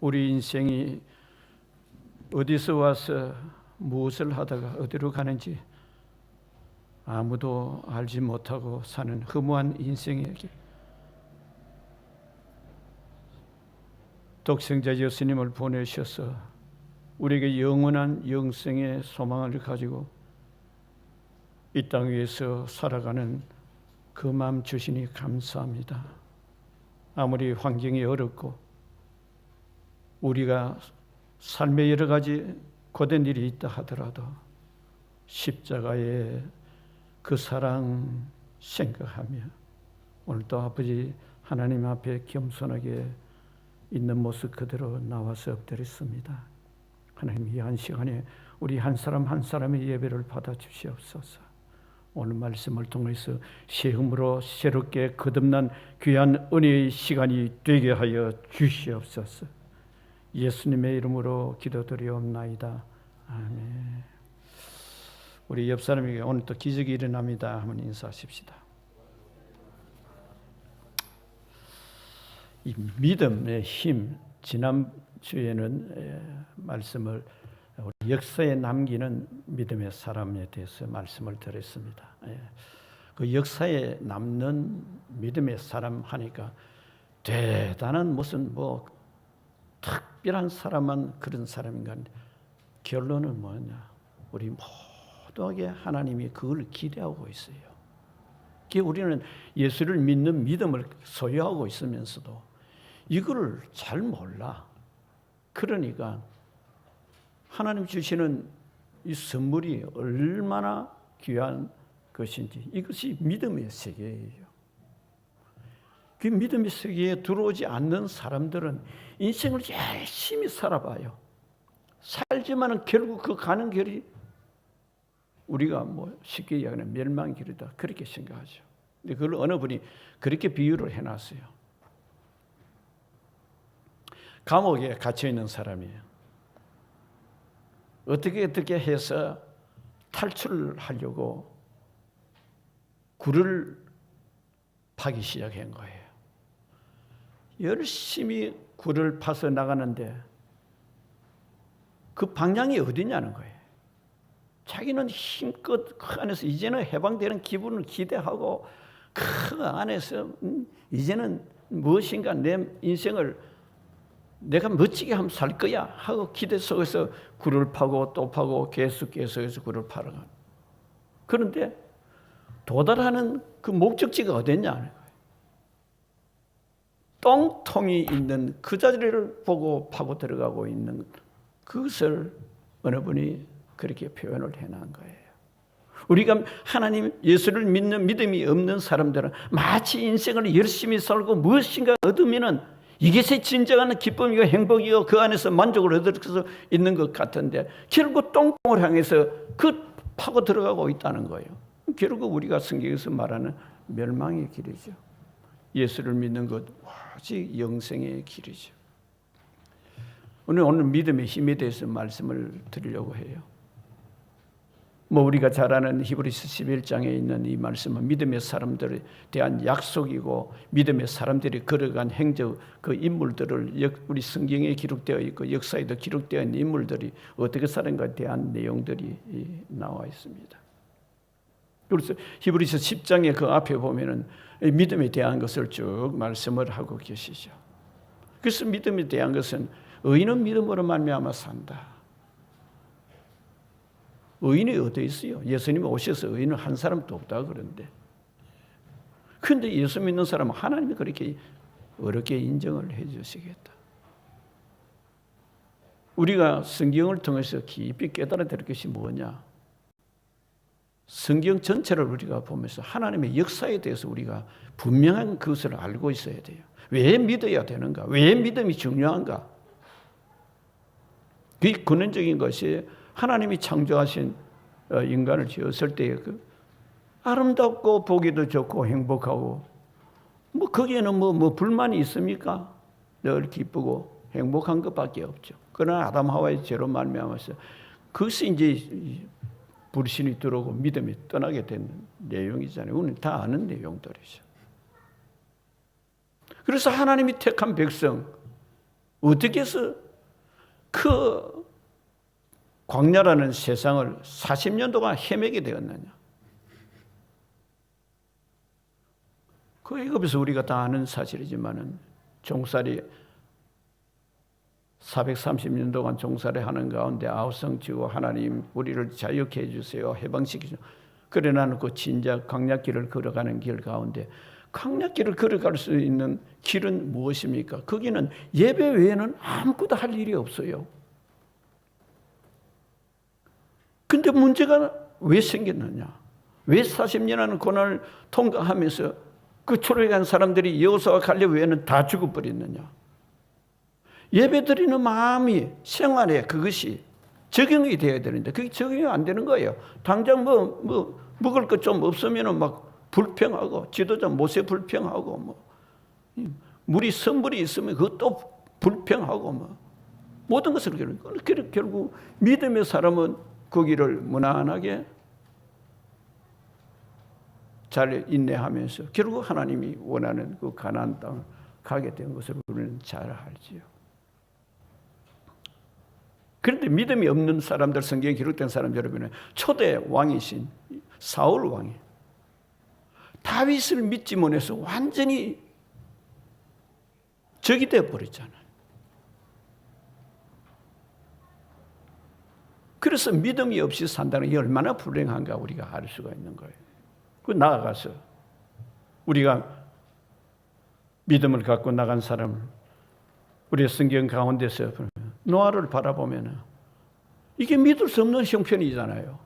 우리 인생이 어디서 와서 무엇을 하다가 어디로 가는지 아무도 알지 못하고 사는 허무한 인생에게 독생자 예수님을 보내셔서 우리에게 영원한 영생의 소망을 가지고 이 땅 위에서 살아가는 그 마음 주시니 감사합니다. 아무리 환경이 어렵고 우리가 삶에 여러 가지 고된 일이 있다 하더라도 십자가의 그 사랑 생각하며 오늘도 아버지 하나님 앞에 겸손하게 있는 모습 그대로 나와서 엎드렸습니다. 하나님, 이 한 시간에 우리 한 사람 한 사람의 예배를 받아 주시옵소서. 오늘 말씀을 통해서 새음으로 새롭게 거듭난 귀한 은혜의 시간이 되게 하여 주시옵소서. 예수님의 이름으로 기도드리옵나이다. 아멘. 우리 옆 사람에게 오늘 또 기적이 일어납니다. 한번 인사하십시다. 이 믿음의 힘, 지난주에는 말씀을 우리 역사에 남기는 믿음의 사람에 대해서 말씀을 드렸습니다. 그 역사에 남는 믿음의 사람 하니까 대단한 무슨 특별한 사람만 그런 사람인가. 결론은 뭐냐? 우리 모두에게 하나님이 그걸 기대하고 있어요. 우리는 예수를 믿는 믿음을 소유하고 있으면서도 이거를 잘 몰라. 그러니까 하나님 주시는 이 선물이 얼마나 귀한 것인지, 이것이 믿음의 세계예요. 그 믿음의 세계에 들어오지 않는 사람들은 인생을 열심히 살아봐요. 살지만은 결국 그 가는 길이 우리가 쉽게 이야기하는 멸망길이다, 그렇게 생각하죠. 근데 그걸 어느 분이 그렇게 비유를 해놨어요. 감옥에 갇혀 있는 사람이에요. 어떻게 해서 탈출을 하려고 굴을 파기 시작한 거예요. 열심히 굴을 파서 나가는데 그 방향이 어디냐는 거예요. 자기는 힘껏 그 안에서 이제는 해방되는 기분을 기대하고 그 안에서 이제는 무엇인가 내 인생을 내가 멋지게 한번 살 거야 하고 기대 속에서 굴을 파고 또 파고 계속해서 굴을 파러 가는. 그런데 도달하는 그 목적지가 어딨냐는 거예요. 똥통이 있는 그 자리를 보고 파고 들어가고 있는 그것을 어느 분이 그렇게 표현을 해놓은 거예요. 우리가 하나님 예수를 믿는 믿음이 없는 사람들은 마치 인생을 열심히 살고 무엇인가 얻으면은 이것이 진정한 기쁨이고 행복이고 그 안에서 만족을 얻을 수 있는 것 같은데 결국 똥통을 향해서 그 파고 들어가고 있다는 거예요. 결국 우리가 성경에서 말하는 멸망의 길이죠. 예수를 믿는 것 오직 영생의 길이죠. 오늘 믿음의 힘에 대해서 말씀을 드리려고 해요. 우리가 잘 아는 히브리서 11장에 있는 이 말씀은 믿음의 사람들에 대한 약속이고 믿음의 사람들이 걸어간 행적 그 인물들을 우리 성경에 기록되어 있고 역사에도 기록되어 있는 인물들이 어떻게 사는가에 대한 내용들이 나와 있습니다. 그래서 히브리서 10장의 그 앞에 보면은 믿음에 대한 것을 쭉 말씀을 하고 계시죠. 그래서 믿음에 대한 것은 의인은 믿음으로 말미암아 산다. 의인이 어디 있어요? 예수님이 오셔서 의인은 한 사람도 없다 그러는데. 그런데 예수 믿는 사람은 하나님이 그렇게 어렵게 인정을 해 주시겠다. 우리가 성경을 통해서 깊이 깨달아야 될 것이 뭐냐? 성경 전체를 우리가 보면서 하나님의 역사에 대해서 우리가 분명한 것을 알고 있어야 돼요. 왜 믿어야 되는가? 왜 믿음이 중요한가? 그 근원적인 것이 하나님이 창조하신 인간을 지었을 때의 그 아름답고 보기도 좋고 행복하고 거기에는 불만이 있습니까? 늘 기쁘고 행복한 것밖에 없죠. 그러나 아담 하와의 죄로 말미암아서 그것이 이제 불신이 들어오고 믿음이 떠나게 된 내용이잖아요. 우리는 다 아는 내용들이죠. 그래서 하나님이 택한 백성, 어떻게 해서 그 광야라는 세상을 40년 동안 헤매게 되었느냐? 그 애굽에서 우리가 다 아는 사실이지만은 종살이 430년 동안 종살이 하는 가운데 아우성치고 하나님 우리를 자유케 해주세요. 해방시키죠. 그래 나는 그 진작 광야길을 걸어가는 길 가운데 광야길을 걸어갈 수 있는 길은 무엇입니까? 거기는 예배 외에는 아무것도 할 일이 없어요. 근데 문제가 왜 생겼느냐? 왜 40년이라는 고난을 통과하면서 그 초록한 사람들이 여호수아와 갈렙 외에는 다 죽어버렸느냐? 예배드리는 마음이 생활에 그것이 적용이 되어야 되는데 그게 적용이 안 되는 거예요. 당장 먹을 것 좀 없으면은 막 불평하고 지도자 모세 불평하고 뭐 물이 선물이 있으면 그것도 불평하고 모든 것을 결국 믿음의 사람은 거기를 무난하게 잘 인내하면서 결국 하나님이 원하는 그 가나안 땅을 가게 된 것을 우리는 잘 알지요. 그런데 믿음이 없는 사람들, 성경에 기록된 사람 여러분은 초대 왕이신 사울 왕이 다윗을 믿지 못해서 완전히 적이 되어버렸잖아요. 그래서 믿음이 없이 산다는 게 얼마나 불행한가 우리가 알 수가 있는 거예요. 그 나아가서 우리가 믿음을 갖고 나간 사람을 우리의 성경 가운데서 노아를 바라보면 이게 믿을 수 없는 형편이잖아요.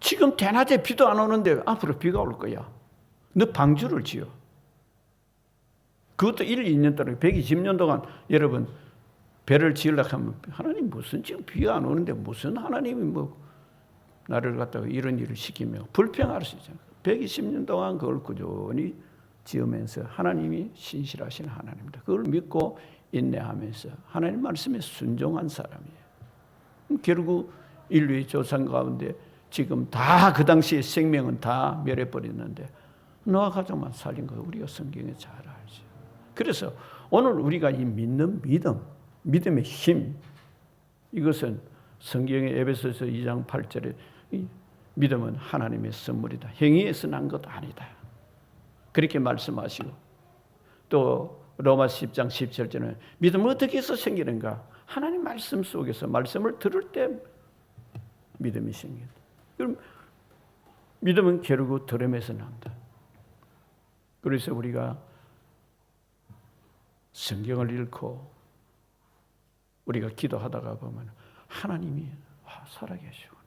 지금 대낮에 비도 안 오는데 앞으로 비가 올 거야. 너 방주를 지어. 그것도 1, 2년 동안 120년 동안 여러분 배를 지으려고 하면 하나님 무슨 지금 비가 안 오는데 무슨 하나님이 뭐 나를 갖다가 이런 일을 시키며 불평할 수 있잖아요. 120년 동안 그걸 꾸준히 지으면서 하나님이 신실하신 하나님입니다. 그걸 믿고 인내하면서 하나님 말씀에 순종한 사람이에요. 결국 인류의 조상 가운데 지금 다 그 당시의 생명은 다 멸해버렸는데 노아 가족만 살린 거 우리가 성경에 잘 알죠. 그래서 오늘 우리가 이 믿는 믿음, 믿음의 힘, 이것은 성경의 에베소서 2장 8절에 믿음은 하나님의 선물이다. 행위에서 난 것 아니다. 그렇게 말씀하시고 또 로마 10장 17절에는 믿음은 어떻게 해서 생기는가? 하나님 말씀 속에서 말씀을 들을 때 믿음이 생긴다. 그럼 믿음은 결국 들음에서 난다. 그래서 우리가 성경을 읽고 우리가 기도하다가 보면 하나님이 살아계시구나.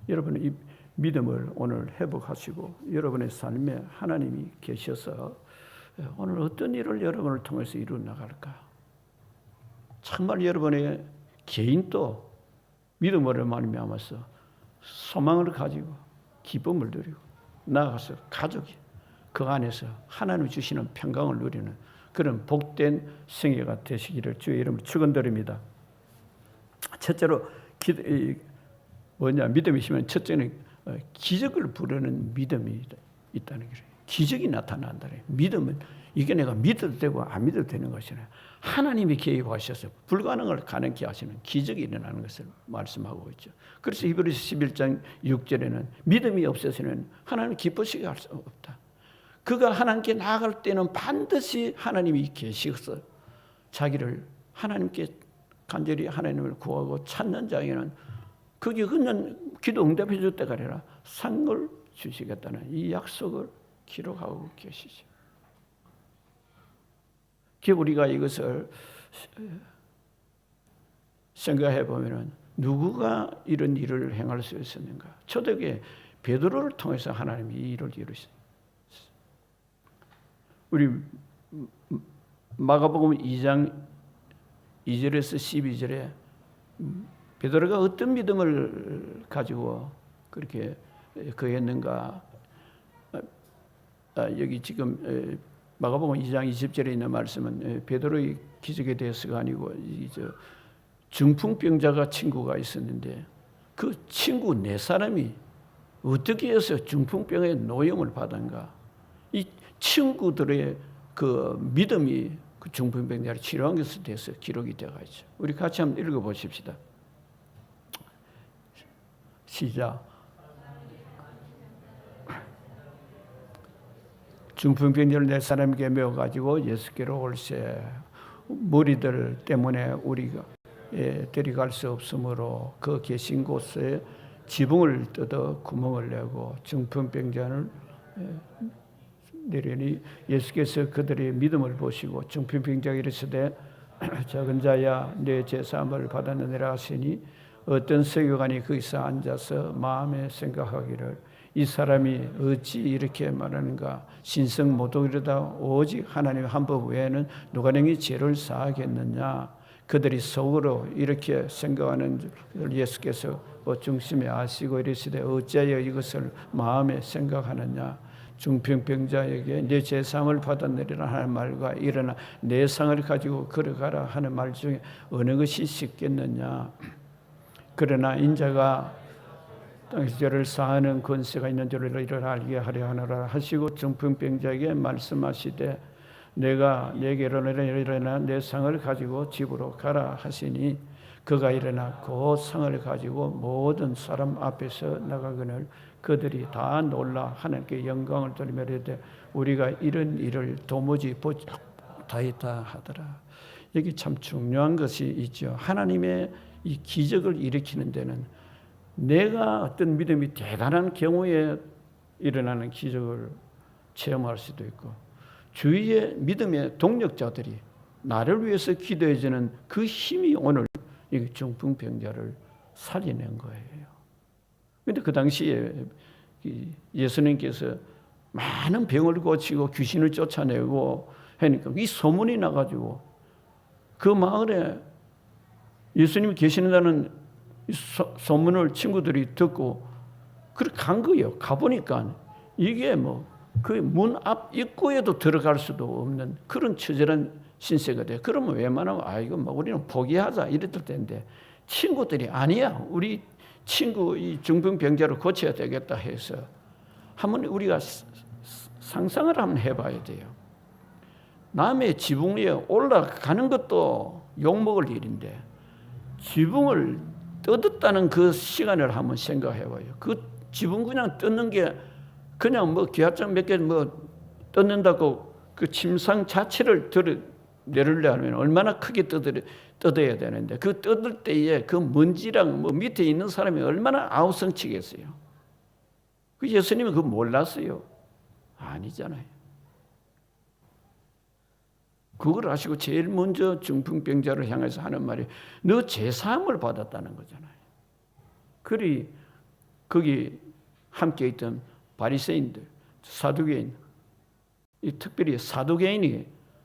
여러분 이 믿음을 오늘 회복하시고 여러분의 삶에 하나님이 계셔서 오늘 어떤 일을 여러분을 통해서 이루어 나갈까? 정말 여러분의 개인도 믿음으로 말미암아서 소망을 가지고 기쁨을 누리고 나아가서 가족이 그 안에서 하나님 주시는 평강을 누리는 그런 복된 생애가 되시기를 주의 이름으로 축원드립니다. 첫째로 믿음이시면 첫째는 기적을 부르는 믿음이 있다는 거예요. 기적이 나타난다. 믿음은 이게 내가 믿어도 되고 안 믿어도 되는 것이 아니라 하나님이 개입하셔서 불가능을 가능케 하시는 기적이 일어나는 것을 말씀하고 있죠. 그래서 히브리서 11장 6절에는 믿음이 없어서는 하나님 기쁘시게 할 수 없다. 그가 하나님께 나아갈 때는 반드시 하나님이 계시어서 자기를 하나님께 간절히 하나님을 구하고 찾는 자에게는 그게 그냥 기도 응답해 줄 때가 아니라 상을 주시겠다는 이 약속을 기록하고 계시죠. 우리가 이것을 생각해 보면은 누구가 이런 일을 행할 수 있었는가? 초대교회 베드로를 통해서 하나님이 이 일을 이루셨어요. 우리 마가복음 2장 2절에서 12절에 베드로가 어떤 믿음을 가지고 그렇게 거했는가? 여기 지금 마가복음 2장 20절에 있는 말씀은 베드로의 기적에 대해서가 아니고 중풍병자가 친구가 있었는데 그 친구 네 사람이 어떻게 해서 중풍병의 노염을 받은가? 이 친구들의 그 믿음이 그 중풍병자를 치료한 것에 대해서 기록이 되어 있죠. 우리 같이 한번 읽어보십시다. 시작. 중풍병자를 내 사람에게 메어가지고 예수께로 올세. 무리들 때문에 우리가 데려갈 수 없으므로 그 계신 곳에 지붕을 뜯어 구멍을 내고 중풍병자를 내려니 예수께서 그들의 믿음을 보시고 중풍병자에게 이르시되 작은 자야 내 죄사함을 받았느니라 하시니 어떤 서기관이 거기서 앉아서 마음에 생각하기를 이 사람이 어찌 이렇게 말하는가 신성 모독이로다 오직 하나님의 한 법 외에는 누가 능히 죄를 사하겠느냐 그들이 속으로 이렇게 생각하는 줄 예수께서 중심에 아시고 이르시되 어찌하여 이것을 마음에 생각하느냐 중풍병자에게 내 죄사함을 받았느니라 하는 말과 일어나 내 상을 가지고 걸어가라 하는 말 중에 어느 것이 쉽겠느냐 그러나 인자가 땅에서 죄를 사하는 권세가 있는 줄을 이를 알게 하려 하노라 하시고 중풍병자에게 말씀하시되 내가 내게로 일어나 내 상을 가지고 집으로 가라 하시니 그가 일어나 그 상을 가지고 모든 사람 앞에서 나가거늘 그들이 다 놀라 하나님께 영광을 돌리며 이르되 우리가 이런 일을 도무지 보지 못하였다 하더라. 여기 참 중요한 것이 있죠. 하나님의 이 기적을 일으키는 데는 내가 어떤 믿음이 대단한 경우에 일어나는 기적을 체험할 수도 있고 주위의 믿음의 동력자들이 나를 위해서 기도해 주는 그 힘이 오늘 이 중풍병자를 살려낸 거예요. 그런데 그 당시에 예수님께서 많은 병을 고치고 귀신을 쫓아내고 하니까 이 소문이 나가지고 그 마을에 예수님이 계신다는 소문을 친구들이 듣고 그렇게 간 거예요. 가보니까 이게 뭐 그 문 앞 입구에도 들어갈 수도 없는 그런 처절한 신세가 돼. 그러면 웬만하면 이거 뭐 우리는 포기하자 이랬을 텐데 친구들이 아니야. 우리 친구 이 중풍병자를 고쳐야 되겠다 해서 한번 우리가 상상을 한번 해봐야 돼요. 남의 지붕 위에 올라가는 것도 욕먹을 일인데 지붕을 뜯었다는 그 시간을 한번 생각해봐요. 그 지붕 그냥 뜯는 게 그냥 뭐 기하장 몇 개 뭐 뜯는다고 그 침상 자체를 내리려면 얼마나 크게 뜯어야 되는데 그 뜯을 때에 그 먼지랑 뭐 밑에 있는 사람이 얼마나 아우성치겠어요. 그 예수님은 그거 몰랐어요. 아니잖아요. 그걸 아시고 제일 먼저 중풍병자를 향해서 하는 말이 너 죄사함을 받았다는 거잖아요. 그리 거기 함께 있던 바리새인들, 사두개인, 이 특별히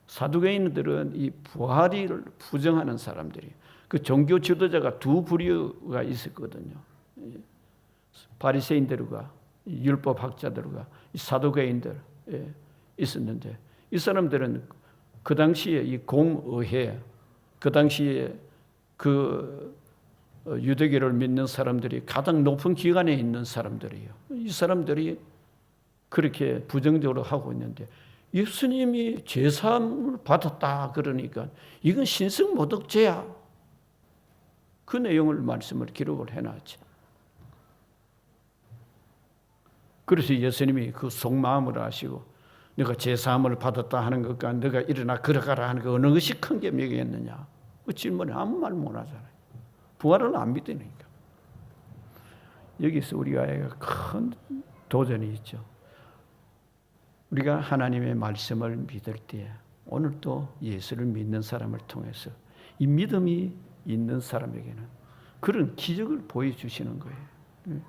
사두개인들은 이 부활을 부정하는 사람들이에요. 그 종교 지도자가 두 부류가 있었거든요. 바리새인들과 율법 학자들과 사두개인들 있었는데 이 사람들은 그 당시에 이 공의회, 그 당시에 그 유대교를 믿는 사람들이 가장 높은 기관에 있는 사람들이에요. 이 사람들이 그렇게 부정적으로 하고 있는데 예수님이 죄사함을 받았다 그러니까 이건 신성모독죄야. 그 내용을 말씀을 기록을 해놨죠. 그래서 예수님이 그 속마음을 아시고 내가 죄사함을 받았다 하는 것과 너가 일어나 걸어가라 하는 거 어느 것이 큰 게 뭐겠느냐. 그 질문에 아무 말 못 하잖아요. 부활을 안 믿으니까. 여기서 우리가 큰 도전이 있죠. 우리가 하나님의 말씀을 믿을 때 오늘 또 예수를 믿는 사람을 통해서 이 믿음이 있는 사람에게는 그런 기적을 보여주시는 거예요.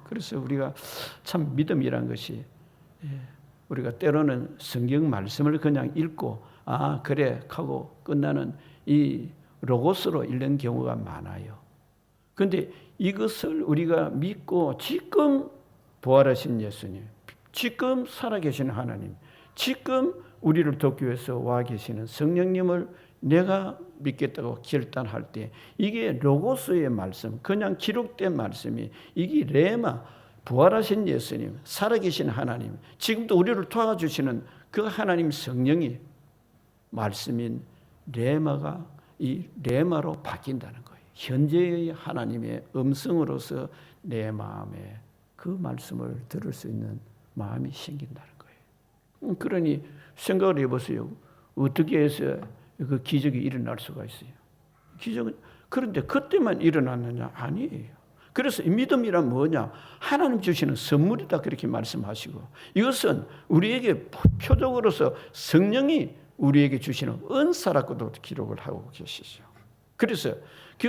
그래서 우리가 참 믿음이란 것이 우리가 때로는 성경 말씀을 그냥 읽고 그래 하고 끝나는 이 로고스로 읽는 경우가 많아요. 그런데 이것을 우리가 믿고 지금 부활하신 예수님, 지금 살아계신 하나님, 지금 우리를 돕기 위해서 와 계시는 성령님을 내가 믿겠다고 결단할 때 이게 로고스의 말씀, 그냥 기록된 말씀이 이게 레마, 부활하신 예수님, 살아계신 하나님, 지금도 우리를 도와주시는 그 하나님 성령이 말씀인 레마가 이 레마로 바뀐다는 거예요. 현재의 하나님의 음성으로서 내 마음에 그 말씀을 들을 수 있는 마음이 생긴다는 거예요. 그러니 생각을 해보세요. 어떻게 해서 그 기적이 일어날 수가 있어요? 기적은 그런데 그때만 일어났느냐? 아니에요. 그래서 이 믿음이란 뭐냐? 하나님 주시는 선물이다 그렇게 말씀하시고, 이것은 우리에게 표적으로서 성령이 우리에게 주시는 은사라고도 기록을 하고 계시죠. 그래서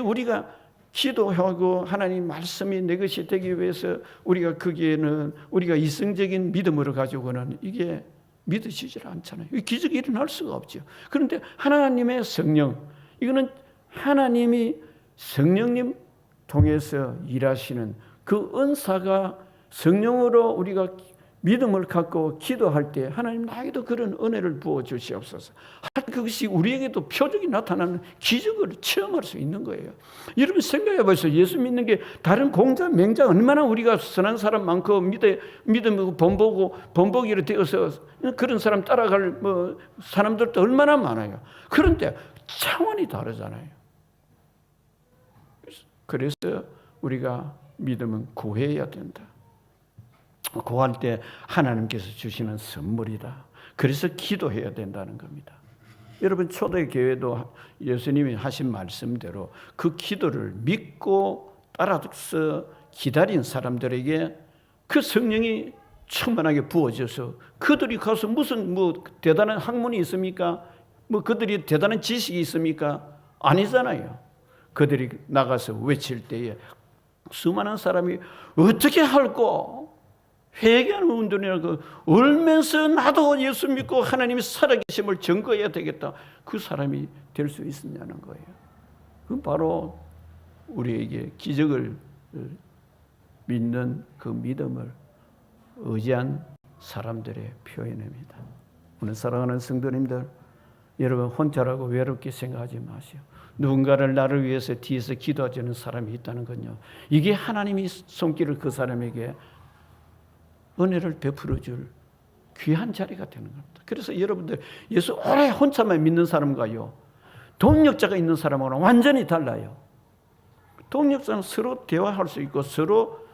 우리가 기도하고 하나님 말씀이 내 것이 되기 위해서 우리가 거기에는 우리가 이성적인 믿음으로 가지고는 이게 믿어지질 않잖아요. 기적이 일어날 수가 없죠. 그런데 하나님의 성령, 이거는 하나님이 성령님 통해서 일하시는 그 은사가 성령으로 우리가 믿음을 갖고 기도할 때 하나님 나에게도 그런 은혜를 부어 주시옵소서. 그것이 우리에게도 표적이 나타나는 기적을 체험할 수 있는 거예요. 여러분 생각해 보세요. 예수 믿는 게 다른 공자 맹자 얼마나 우리가 선한 사람 많고 믿음이고 본보기로 되어서 그런 사람 따라갈 사람들도 얼마나 많아요. 그런데 차원이 다르잖아요. 그래서 우리가 믿음은 구해야 된다. 구할 때 하나님께서 주시는 선물이다. 그래서 기도해야 된다는 겁니다. 여러분 초대교회도 예수님이 하신 말씀대로 그 기도를 믿고 따라서 기다린 사람들에게 그 성령이 충만하게 부어져서 그들이 가서 무슨 대단한 학문이 있습니까? 그들이 대단한 지식이 있습니까? 아니잖아요. 그들이 나가서 외칠 때에 수많은 사람이 어떻게 할꼬? 회개하는 운동이라고 울면서 나도 예수 믿고 하나님이 살아계심을 증거해야 되겠다. 그 사람이 될 수 있느냐는 거예요. 그건 바로 우리에게 기적을 믿는 그 믿음을 의지한 사람들의 표현입니다. 오늘 사랑하는 성도님들, 여러분 혼자라고 외롭게 생각하지 마시오. 누군가를 나를 위해서 뒤에서 기도해주는 사람이 있다는 건요, 이게 하나님이 손길을 그 사람에게 은혜를 베풀어 줄 귀한 자리가 되는 겁니다. 그래서 여러분들 예수 오래 혼자만 믿는 사람과요, 동력자가 있는 사람하고는 완전히 달라요. 동력자는 서로 대화할 수 있고 서로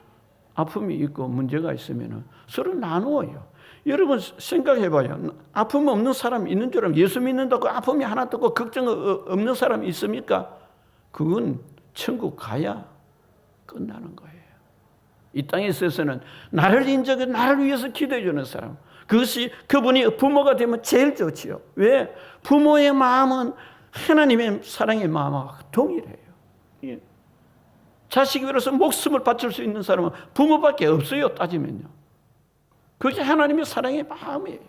아픔이 있고 문제가 있으면 서로 나누어요. 여러분 생각해봐요. 아픔 없는 사람 있는 줄 알면, 예수 믿는다고 아픔이 하나도 없고 걱정 없는 사람 있습니까? 그건 천국 가야 끝나는 거예요. 이 땅에 있어서는 나를 인정해 나를 위해서 기도해 주는 사람, 그것이 그분이 부모가 되면 제일 좋지요. 왜? 부모의 마음은 하나님의 사랑의 마음과 동일해요. 예. 자식이 위해서 목숨을 바칠 수 있는 사람은 부모밖에 없어요. 따지면요. 그게 하나님의 사랑의 마음이에요.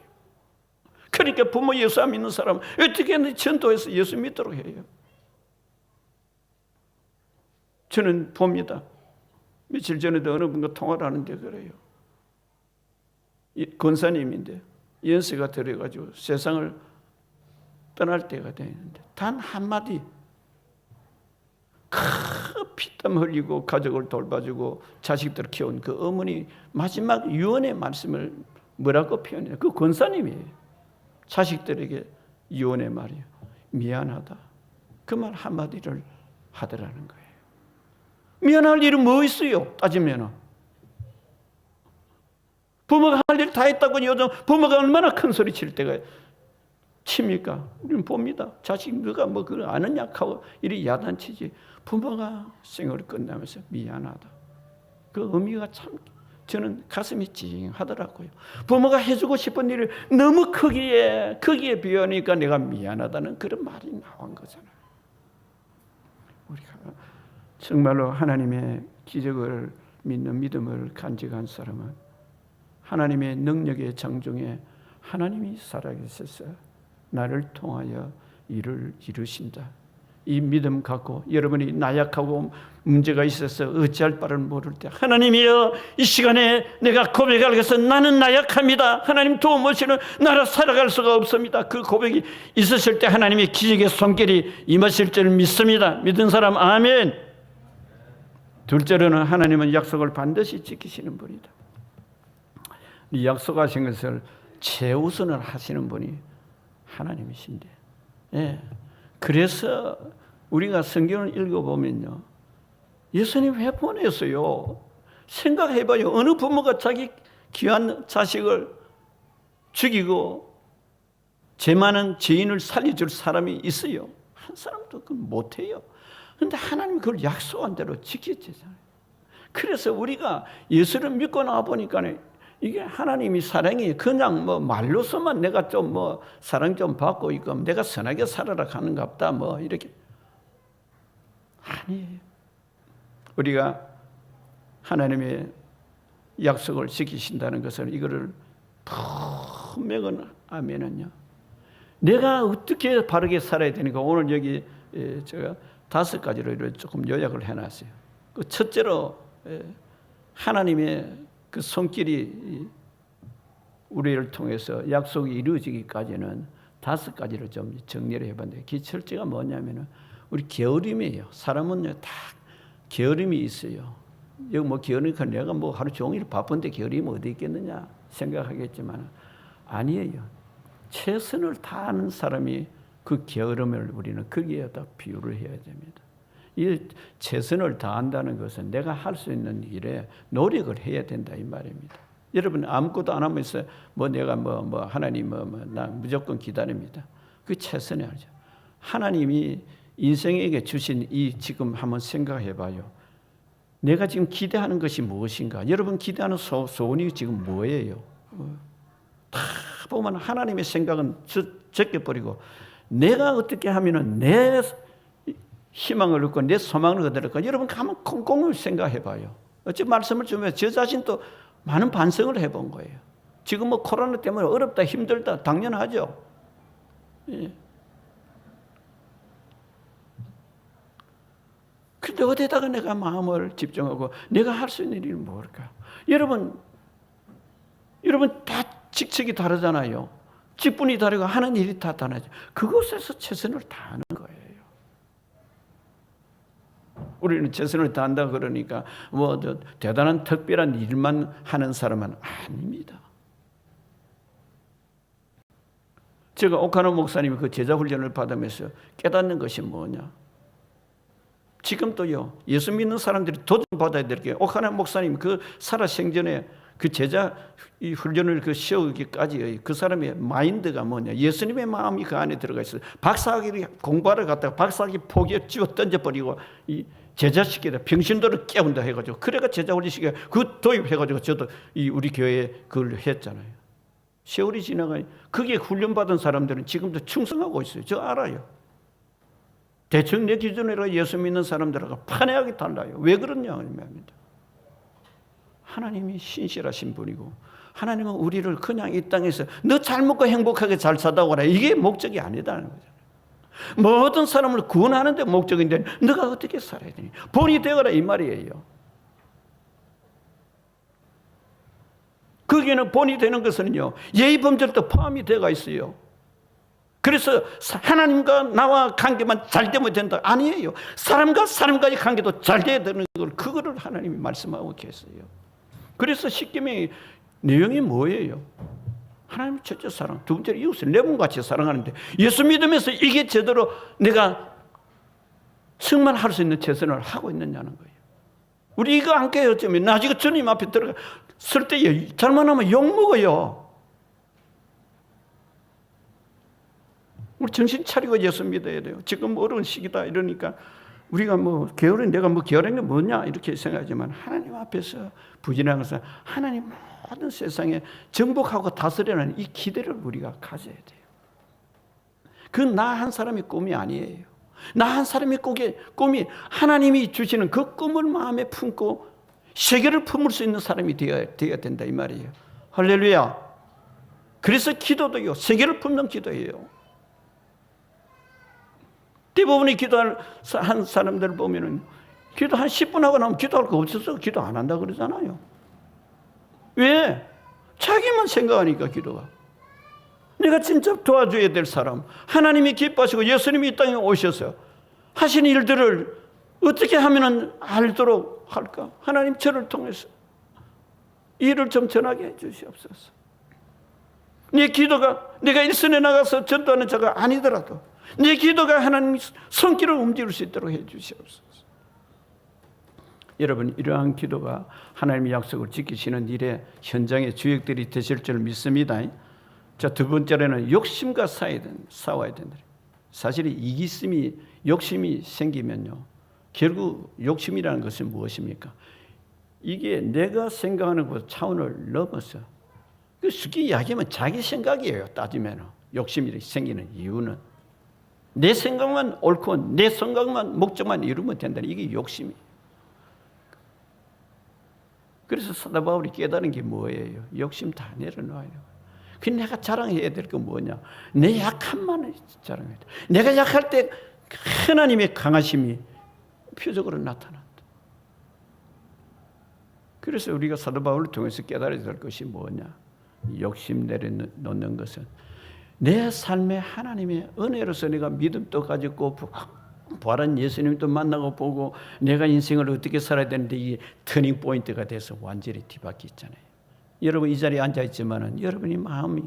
그러니까 부모 예수 안 믿는 사람은 어떻게든 전도해서 예수 믿도록 해요. 저는 봅니다. 며칠 전에도 어느 분과 통화를 하는데 그래요. 권사님인데 연세가 들어가지고 세상을 떠날 때가 되는데 단 한마디 피땀 흘리고 가족을 돌봐주고 자식들을 키운 그 어머니 마지막 유언의 말씀을 뭐라고 표현해요? 그 권사님이에요. 자식들에게 유언의 말이에요. 미안하다. 그 말 한마디를 하더라는 거예요. 미안할 일은 뭐 있어요? 따지면 부모가 할 일 다 했다고 요즘 부모가 얼마나 큰 소리 칠 때가 칩니까? 우리는 봅니다. 자식 누가 그걸 아느냐 하고 이리 야단치지. 부모가 생을 끝나면서 미안하다. 그 의미가 참 저는 가슴이 찡하더라고요. 부모가 해주고 싶은 일을 너무 크기에 비하니까 내가 미안하다는 그런 말이 나온 거잖아요. 우리가 정말로 하나님의 기적을 믿는 믿음을 간직한 사람은 하나님의 능력의 장중에 하나님이 살아계셔서 나를 통하여 일을 이루신다. 이 믿음 갖고 여러분이 나약하고 문제가 있어서 어찌할 바를 모를 때 하나님이여 이 시간에 내가 고백할 것은 나는 나약합니다. 하나님 도움 없이는 나라 살아갈 수가 없습니다. 그 고백이 있으실 때 하나님의 기적의 손길이 임하실 줄 믿습니다. 믿은 사람 아멘. 둘째로는 하나님은 약속을 반드시 지키시는 분이다. 이 약속하신 것을 최우선을 하시는 분이 하나님이신데, 예. 그래서 우리가 성경을 읽어보면요, 예수님 왜 보냈어요? 생각해봐요. 어느 부모가 자기 귀한 자식을 죽이고 죄 많은 죄인을 살려줄 사람이 있어요? 한 사람도 그걸 못해요. 그런데 하나님이 그걸 약속한 대로 지키잖아요. 그래서 우리가 예수를 믿고 나와 보니까 이게 하나님이 사랑이 그냥 뭐 말로서만 내가 좀 뭐 사랑 좀 받고 있고 내가 선하게 살아라 하는갑다 뭐 이렇게 아니에요. 우리가 하나님의 약속을 지키신다는 것은 이거를 분명하면은요, 내가 어떻게 바르게 살아야 되는가. 오늘 여기 제가 5가지로 조금 요약을 해놨어요. 그 첫째로 하나님의 그 손길이 우리를 통해서 약속이 이루어지기까지는 5가지로 좀 정리를 해봤는데, 그 첫째가 뭐냐면은 우리 게으름이에요. 사람은요 다 게으름이 있어요. 여기 뭐 게으르니까 내가 뭐 하루 종일 바쁜데 게으름이 어디 있겠느냐 생각하겠지만 아니에요. 최선을 다하는 사람이 그 게으름을 우리는 거기에다 비유를 해야 됩니다. 이 최선을 다한다는 것은 내가 할 수 있는 일에 노력을 해야 된다 이 말입니다. 여러분 아무것도 안 하면서 뭐 내가 뭐 하나님 나 무조건 기다립니다. 그 최선을 하죠. 하나님이 인생에게 주신 이 지금 한번 생각해 봐요. 내가 지금 기대하는 것이 무엇인가? 여러분 기대하는 소원이 지금 뭐예요? 다 보면 하나님의 생각은 제껴버리고 내가 어떻게 하면은 내 희망을 얻고 내 소망을 얻을까? 여러분 가만 콩콩 생각해 봐요. 어찌 말씀을 주면 저 자신도 많은 반성을 해본 거예요. 지금 뭐 코로나 때문에 어렵다 힘들다 당연하죠. 예. 근데 어디다가 내가 마음을 집중하고 내가 할 수 있는 일이 뭘까? 여러분 다 직책이 다르잖아요. 직분이 다르고 하는 일이 다 다르죠. 그곳에서 최선을 다하는 거예요. 우리는 최선을 다한다 그러니까 뭐 대단한 특별한 일만 하는 사람은 아닙니다. 제가 오카노 목사님이 그 제자 훈련을 받으면서 깨닫는 것이 뭐냐? 지금도요, 예수 믿는 사람들이 도전받아야 될 게, 오카노 목사님 그 살아생전에 그 제자 이 훈련을 그 시험하기까지 그 사람의 마인드가 뭐냐? 예수님의 마음이 그 안에 들어가 있어요. 박사학위 공부하러 갔다가 박사학위 포기해 쥐어 던져버리고 이 제자시키다 병신들을 깨운다 해가지고, 그래가 제자 훈련시켜 그 도입해가지고 저도 이 우리 교회에 그걸 했잖아요. 세월이 지나가 그게 훈련받은 사람들은 지금도 충성하고 있어요. 저 알아요. 대충 내 기준으로 예수 믿는 사람들하고 판회하게 달라요. 왜 그러냐 말입니다. 하나님이 신실하신 분이고 하나님은 우리를 그냥 이 땅에서 너 잘 먹고 행복하게 잘 사다고 하라 이게 목적이 아니다는 거잖아요. 모든 사람을 구원하는 데 목적인데 너가 어떻게 살아야 되니? 본이 되어라 이 말이에요. 거기에는 본이 되는 것은요, 예의 범절도 포함이 되어 있어요. 그래서 하나님과 나와 관계만 잘 되면 된다 아니에요. 사람과 사람과의 관계도 잘 돼야 되는 걸, 그거를 하나님이 말씀하고 계세요. 그래서 십계명의 내용이 뭐예요? 하나님 첫째 사랑, 두 번째로 이웃을 내 몸같이 사랑하는데, 예수 믿으면서 이게 제대로 내가 승만할 수 있는 최선을 하고 있느냐는 거예요. 우리 이거 안 깨어지면 나중에 주님 앞에 들어가 쓸 때 잘못하면 욕먹어요. 우리 정신 차리고 예수 믿어야 돼요. 지금 어려운 시기다 이러니까 우리가 뭐 게으른 내가 뭐 게으른 게 뭐냐 이렇게 생각하지만, 하나님 앞에서 부진한 것은 하나님 모든 세상에 정복하고 다스리는 이 기대를 우리가 가져야 돼요. 그 나 한 사람의 꿈이 아니에요. 나 한 사람의 꿈이 하나님이 주시는 그 꿈을 마음에 품고 세계를 품을 수 있는 사람이 되어야 된다 이 말이에요. 할렐루야. 그래서 기도도요, 세계를 품는 기도예요. 대부분의 기도한 사람들 보면은 기도 한 10분 하고 나면 기도할 거 없어서 기도 안 한다 그러잖아요. 왜? 자기만 생각하니까 기도가. 내가 진짜 도와줘야 될 사람, 하나님이 기뻐하시고 예수님이 이 땅에 오셔서 하신 일들을 어떻게 하면 알도록 할까? 하나님 저를 통해서 일을 좀 전하게 해 주시옵소서. 내 기도가 내가 일선에 나가서 전도하는 자가 아니더라도 내 기도가 하나님 손길을 움직일 수 있도록 해주시옵소서. 여러분, 이러한 기도가 하나님의 약속을 지키시는 일에 현장의 주역들이 되실 줄 믿습니다. 자, 두 번째로는 욕심과 싸워야 된다. 사실 이기심이, 욕심이 생기면요, 결국 욕심이라는 것은 무엇입니까? 이게 내가 생각하는 것 차원을 넘어서, 쉽게 이야기하면 자기 생각이에요. 따지면 욕심이 생기는 이유는 내 생각만 옳고 내 생각만 목적만 이루면 된다는, 이게 욕심이. 그래서 사도 바울이 깨달은 게 뭐예요? 욕심 다 내려놔야 돼요. 그 내가 자랑해야 될 건 뭐냐? 내 약함만 자랑해야 돼. 내가 약할 때 하나님의 강하심이 표적으로 나타난다. 그래서 우리가 사도 바울을 통해서 깨달아야 될 것이 뭐냐? 욕심 내려놓는 것은 내 삶에 하나님의 은혜로서 내가 믿음도 가지고 부활한 예수님도 만나고 보고 내가 인생을 어떻게 살아야 되는데, 이게 터닝 포인트가 돼서 완전히 뒤바뀌었잖아요. 여러분 이 자리에 앉아 있지만은 여러분이 마음이,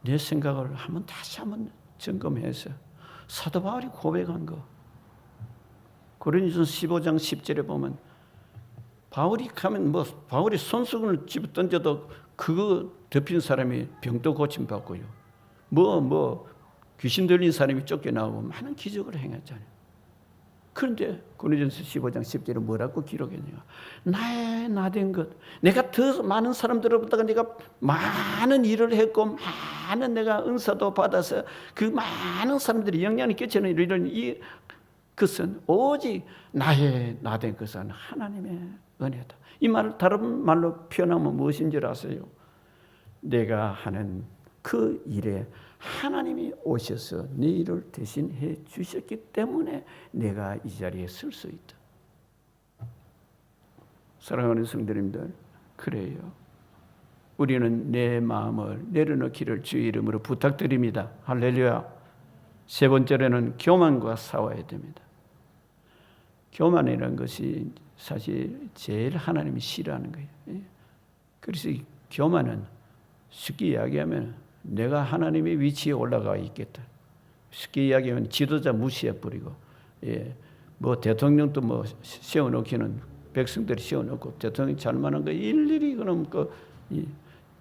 내 생각을 다시 한번 점검해서 사도 바울이 고백한 거, 고린도전서 15장 10절에 보면 바울이 가면 바울이 손수건을 집어 던져도 그거 덮인 사람이 병도 고침 받고요. 귀신 들린 사람이 쫓겨나오고 많은 기적을 행했잖아요. 그런데 고린도전서 15장 10절에 뭐라고 기록했냐? 나의 나된 것, 내가 더 많은 사람들로부터 내가 많은 일을 했고 많은 내가 은사도 받아서 그 많은 사람들이 영향을 끼치는 이런 것은 오직 나의 나된 것은 하나님의 은혜다. 이 말을 다른 말로 표현하면 무엇인 줄 아세요? 내가 하는 그 일에 하나님이 오셔서 내 일을 대신해 주셨기 때문에 내가 이 자리에 설 수 있다. 사랑하는 성도님들, 그래요. 우리는 내 마음을 내려놓기를 주의 이름으로 부탁드립니다. 할렐루야. 세 번째로는 교만과 싸워야 됩니다. 교만이라는 것이 사실 제일 하나님이 싫어하는 거예요. 그래서 이 교만은 쉽게 이야기하면 내가 하나님의 위치에 올라가 있겠다. 쉽게 이야기하면 지도자 무시해버리고, 대통령도 세워놓기는 백성들이 세워놓고, 대통령 잘만한 거 일일이 그럼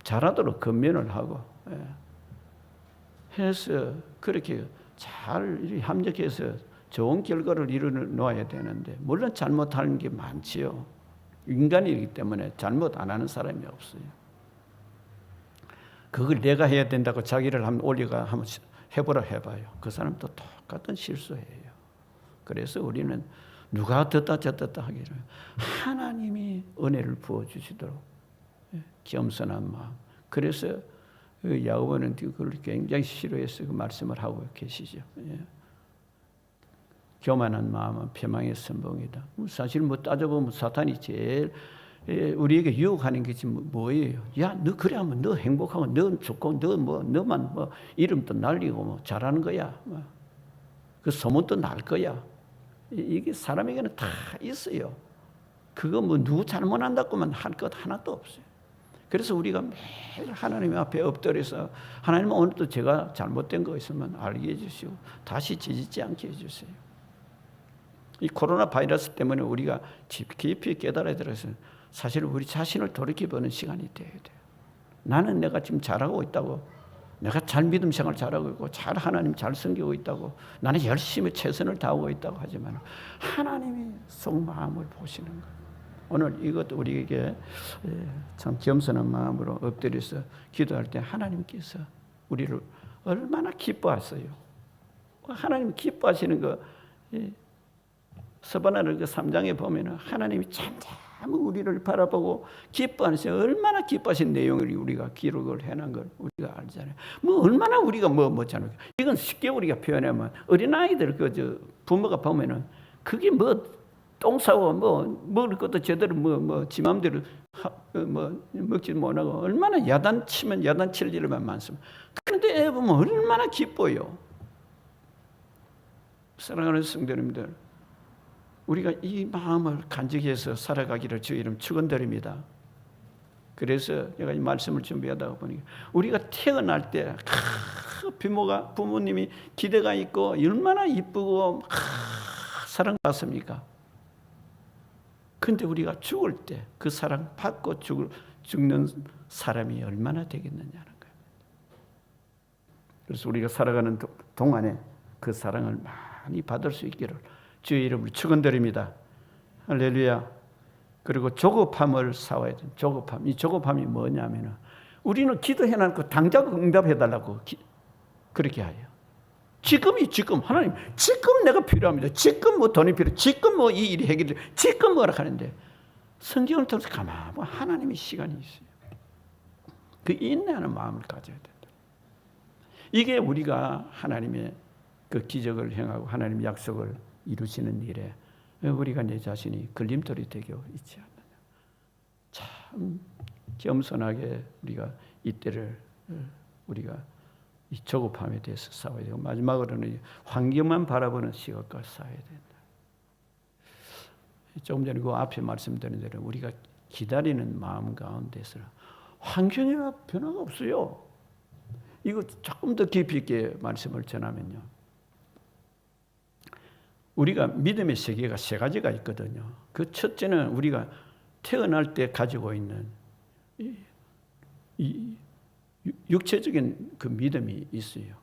잘하도록 건면을 하고, 해서 그렇게 잘 합력해서 좋은 결과를 이루어놔야 되는데, 물론 잘못하는 게 많지요. 인간이기 때문에 잘못 안 하는 사람이 없어요. 그걸 내가 해야 된다고 자기를 한번 해봐요. 그 사람도 똑같은 실수해요. 그래서 우리는 누가 졌다 졌다 하기를 하나님이 은혜를 부어주시도록 겸손한 마음. 그래서 야고보는 그걸 굉장히 싫어해서 그 말씀을 하고 계시죠. 교만한 마음은 패망의 선봉이다. 사실 따져보면 사탄이 제일 우리에게 유혹하는 게 지금 뭐예요? 야, 너 그래 하면 너 행복하고 너 좋고 너만 이름도 날리고 잘하는 거야. 그 소문도 날 거야. 이게 사람에게는 다 있어요. 그거 누구 잘못한다고만 할 것 하나도 없어요. 그래서 우리가 매일 하나님 앞에 엎드려서 하나님, 오늘도 제가 잘못된 거 있으면 알게 해주시고 다시 지지지 않게 해주세요. 이 코로나 바이러스 때문에 우리가 깊이 깨달아야 들어서 사실 우리 자신을 돌이켜보는 시간이 돼야 돼요. 나는 내가 지금 잘하고 있다고, 내가 잘 믿음 생활 잘하고 있고, 잘 하나님 잘 섬기고 있다고, 나는 열심히 최선을 다하고 있다고 하지만 하나님이 속마음을 보시는 거예요. 오늘 이것도 우리에게 참 겸손한 마음으로 엎드려서 기도할 때 하나님께서 우리를 얼마나 기뻐하세요. 하나님 기뻐하시는 거, 서바나를 그 3장에 보면은 하나님이 참 우리를 바라보고 기뻐하시는, 얼마나 기뻐하신 내용을 우리가 기록을 해놓은 걸 우리가 알잖아요. 얼마나 우리가 뭐잖아요. 이건 쉽게 우리가 표현하면 어린아이들 부모가 보면은 그게 똥 싸고 먹을 것도 제대로 지 맘대로 먹지 못하고 얼마나 야단치면 야단칠 일만 많습니다. 그런데 애 보면 얼마나 기뻐요. 사랑하는 성도님들, 우리가 이 마음을 간직히 해서 살아가기를 주의 이름 축원드립니다. 그래서 내가 이 말씀을 준비하다 보니까 우리가 태어날 때 부모님이 기대가 있고 얼마나 이쁘고 사랑받습니까? 근데 우리가 죽을 때 그 사랑 받고 죽는 사람이 얼마나 되겠느냐는 거예요. 그래서 우리가 살아가는 동안에 그 사랑을 많이 받을 수 있기를 주의 이름으로 축원드립니다. 할렐루야. 그리고 조급함을 싸워야 돼요. 조급함. 이 조급함이 뭐냐면은 우리는 기도해놓고 당장 응답해달라고 그렇게 해요. 지금 하나님 지금 내가 필요합니다. 지금 뭐 돈이 필요해. 지금 뭐 이 일이 해결돼. 지금 뭐라 하는데 성경을 통해서 가만히 보면 하나님의 시간이 있어요. 그 인내하는 마음을 가져야 된다. 이게 우리가 하나님의 그 기적을 행하고 하나님의 약속을 이루시는 일에 우리가 내 자신이 걸림돌이 되게 있지 않느냐. 참 겸손하게 우리가 이때를 우리가 이 조급함에 대해서 싸워야 되고 마지막으로는 환경만 바라보는 시각과 싸워야 된다. 조금 전에 그 앞에 말씀드린 대로 우리가 기다리는 마음 가운데서 환경에 변화가 없어요. 이거 조금 더 깊이 있게 말씀을 전하면요. 우리가 믿음의 세계가 세 가지가 있거든요. 그 첫째는 우리가 태어날 때 가지고 있는 이 육체적인 그 믿음이 있어요.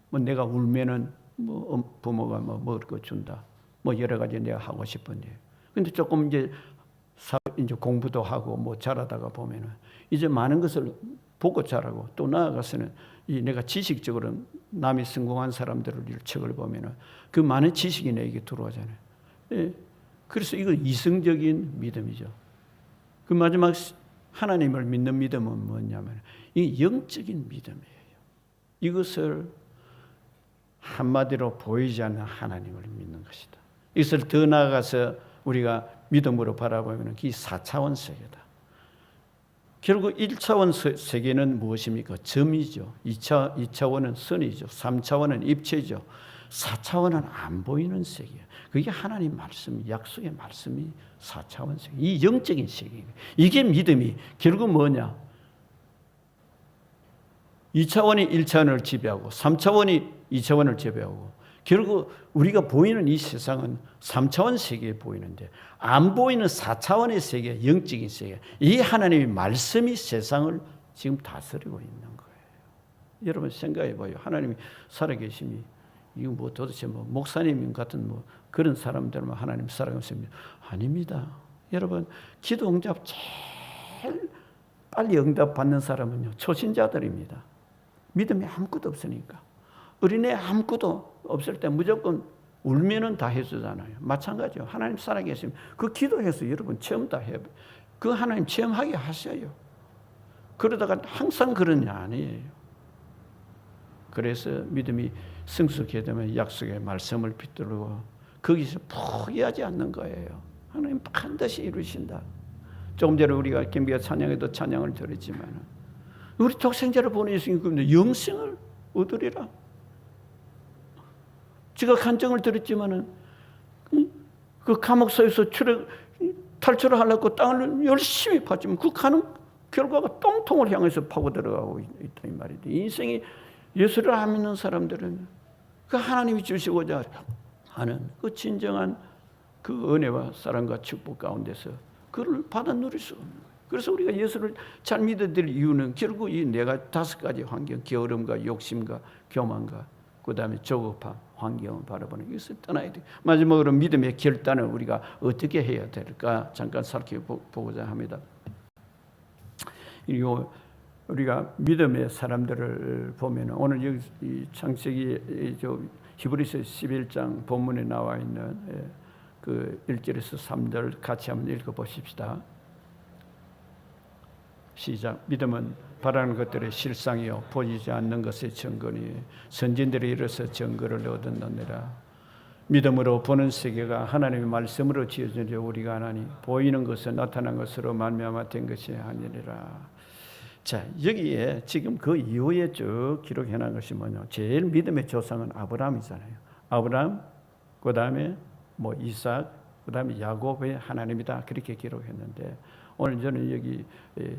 뭐 내가 울면은 뭐 부모가 뭐 먹을 거 준다. 뭐 여러 가지 내가 하고 싶은데. 근데 조금 이제 공부도 하고 뭐 잘하다가 보면은 이제 많은 것을 보고 자라고 또 나아가서는 이 내가 지식적으로 남이 성공한 사람들을 책을 보면은 그 많은 지식이 내게 들어오잖아요. 예. 그래서 이거 이성적인 믿음이죠. 그 마지막 하나님을 믿는 믿음은 뭐냐면 이 영적인 믿음이에요. 이것을 한마디로 보이지 않는 하나님을 믿는 것이다. 이것을 더 나아가서 우리가 믿음으로 바라보면 이 4차원 세계다. 결국 1차원 세계는 무엇입니까? 점이죠. 2차원은 선이죠. 3차원은 입체죠. 4차원은 안 보이는 세계예요. 그게 하나님 말씀, 약속의 말씀이 4차원 세계. 이 영적인 세계예요. 이게 믿음이 결국 뭐냐? 2차원이 1차원을 지배하고 3차원이 2차원을 지배하고 결국 우리가 보이는 이 세상은 3차원 세계에 보이는데 안 보이는 4차원의 세계, 영적인 세계. 이 하나님의 말씀이 세상을 지금 다스리고 있는 거예요. 여러분 생각해 봐요. 하나님이 살아계심이 이거 뭐 도대체 뭐 목사님 같은 뭐 그런 사람들만 하나님 살아계십니다. 아닙니다. 여러분 기도 응답 제일 빨리 응답 받는 사람은요 초신자들입니다. 믿음이 아무것도 없으니까. 어린애 아무것도 없을 때 무조건 울면은 다 해주잖아요. 마찬가지요. 하나님 살아계시면 그 기도해서 여러분 체험 다 해요. 그 하나님 체험하게 하셔요. 그러다가 항상 그러냐 아니에요. 그래서 믿음이 성숙하게 되면 약속의 말씀을 붙들고 거기서 포기하지 않는 거예요. 하나님 반드시 이루신다. 조금 전에 우리가 김비가 찬양에도 찬양을 드렸지만 우리 독생자를 보내주신 영생을 얻으리라. 제가 간증을 드렸지만은 그 감옥소에서 탈출을 하려고 땅을 열심히 파지만 그 가는 결과가 똥통을 향해서 파고 들어가고 있다 이 말이죠. 인생이 예수를 안 믿는 사람들은 그 하나님이 주시고자 하는 그 진정한 그 은혜와 사랑과 축복 가운데서 그를 받아 누릴 수 없는 거예요. 그래서 우리가 예수를 잘 믿어드릴 이유는 결국 이 내가 5가지 환경, 게으름과 욕심과 교만과 그 다음에 조급함, 환경을 바라보는 것을 떠나야 돼요. 마지막으로 믿음의 결단을 우리가 어떻게 해야 될까 잠깐 살펴보고자 합니다. 우리가 믿음의 사람들을 보면 오늘 여기 창세기 히브리서 11장 본문에 나와 있는 그 1절에서 3절 같이 한번 읽어보십시다. 시작. 믿음은 바라는 것들의 실상이요 보이지 않는 것의 증거니 선진들이 이르서 증거를 얻었느니라. 믿음으로 보는 세계가 하나님의 말씀으로 지어진 줄 우리가 아나니 보이는 것은 나타난 것으로 말미암아 된 것이 아니니라. 자, 여기에 지금 그 이후에 쭉 기록해 놓은 것이 뭐냐? 제일 믿음의 조상은 아브라함이잖아요. 아브라함, 그 다음에 뭐 이삭, 그 다음에 야곱의 하나님이다 그렇게 기록했는데, 오늘 저는 여기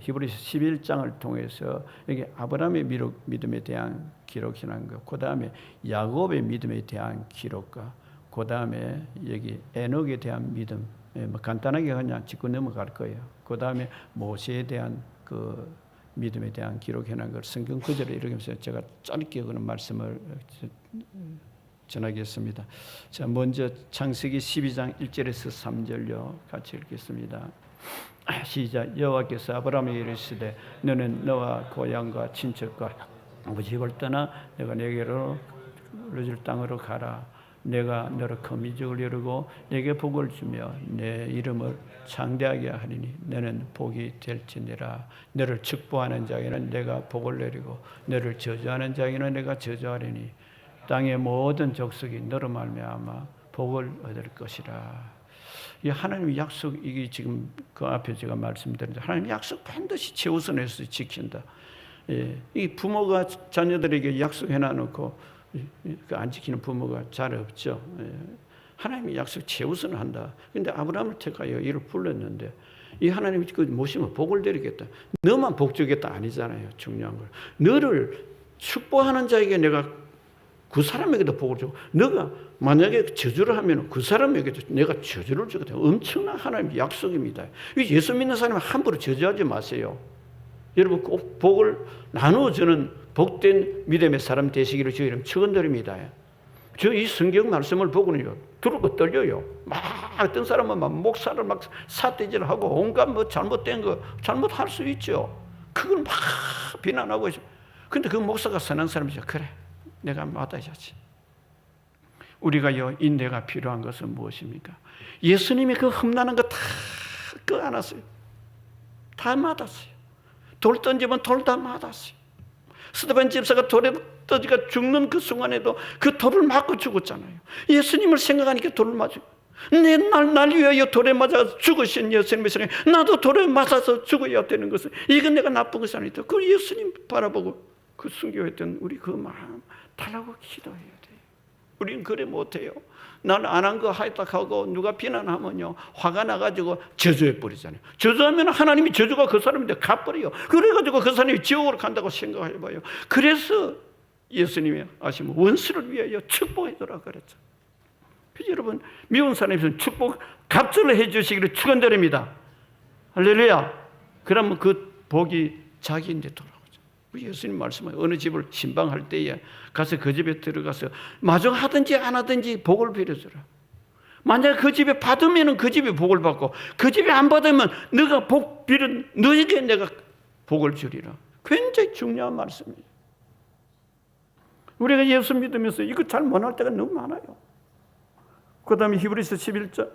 히브리서 11장을 통해서 여기 아브라함의 믿음에 대한 기록이라는 것, 그 다음에 야곱의 믿음에 대한 기록과 그 다음에 여기 에녹에 대한 믿음, 뭐 간단하게 그냥 짚고 넘어갈 거예요. 그 다음에 모세에 대한 그 믿음에 대한 기록해놓은 걸 성경 구절을 읽으면서 제가 짧게 그런 말씀을 전하겠습니다. 자, 먼저 창세기 12장 1절에서 3절요 같이 읽겠습니다. 시작. 여호와께서 아브라함에게 이르시되 너는 너와 고향과 친척과 아버지 집을 떠나 내가 내게로 줄 땅으로 가라. 내가 너로 큰 민족을 이루고 내게 복을 주며 내 이름을 창대하게 하리니 너는 복이 될지니라. 너를 축복하는 자에게는 내가 복을 내리고 너를 저주하는 자에게는 내가 저주하리니 땅의 모든 족속이 너로 말미암아 복을 얻을 것이라. 이 하나님의 약속, 이게 지금 그 앞에 제가 말씀드렸는데 하나님의 약속 반드시 최우선에서 지킨다. 이 부모가 자녀들에게 약속해놔놓고 안 지키는 부모가 잘 없죠. 하나님의 약속 최우선한다. 그런데 아브라함을 택하여 이를 불렀는데 이 하나님이 그 모시면 복을 드리겠다. 너만 복 주겠다 아니잖아요. 중요한 걸. 너를 축복하는 자에게 내가 그 사람에게도 복을 주고, 너가 만약에 저주를 하면 그 사람에게도 내가 저주를 주거든. 엄청난 하나님의 약속입니다. 예수 믿는 사람은 함부로 저주하지 마세요. 여러분 꼭 복을 나누어주는 복된 믿음의 사람 되시기를 주의를 축원드립니다. 저 이 성경 말씀을 보고는요, 두렵고 떨려요. 막 어떤 사람은 막 목사를 막 삿대질하고 온갖 뭐 잘못된 거 잘못할 수 있죠. 그걸 막 비난하고 있어. 근데 그 목사가 선한 사람이죠. 그래, 내가 맡아야지. 우리가요, 인내가 필요한 것은 무엇입니까? 예수님이 그 흠나는 거 다 끄안았어요. 다 맞았어요. 돌 던지면 돌 다 맞았어요. 스데반 집사가 돌에 떠지가 죽는 그 순간에도 그 돌을 맞고 죽었잖아요. 예수님을 생각하니까 돌을 맞고, 날 위하여 돌에 맞아 죽으신 예수님의 생각에 나도 돌에 맞아서 죽어야 되는 것은 이건 내가 나쁜 것이 아니다. 그 예수님 바라보고 그 순교했던 우리 그 마음 달라고 기도해야 돼요. 우리는 그래 못해요. 난 안 한 거 하였다고 누가 비난하면요, 화가 나가지고 저주해 버리잖아요. 저주하면 하나님이 저주가 그 사람인데 갚버려요. 그래가지고 그 사람이 지옥으로 간다고 생각해봐요. 그래서 예수님이 아시면 원수를 위하여 축복해주라 그랬죠. 그래서 여러분, 미운 사람에서는 축복 갑절을 해주시기를 축원드립니다. 할렐루야. 그러면 그 복이 자기인데 돌아오죠. 예수님 말씀은 어느 집을 신방할 때에 가서 그 집에 들어가서 마저 하든지 안 하든지 복을 빌어주라. 만약 그 집에 받으면 그 집에 복을 받고, 그 집에 안 받으면 너가 복 빌은 너에게 내가 복을 주리라. 굉장히 중요한 말씀이에요. 우리가 예수 믿으면서 이거 잘 못할 때가 너무 많아요. 그 다음에 히브리서 11장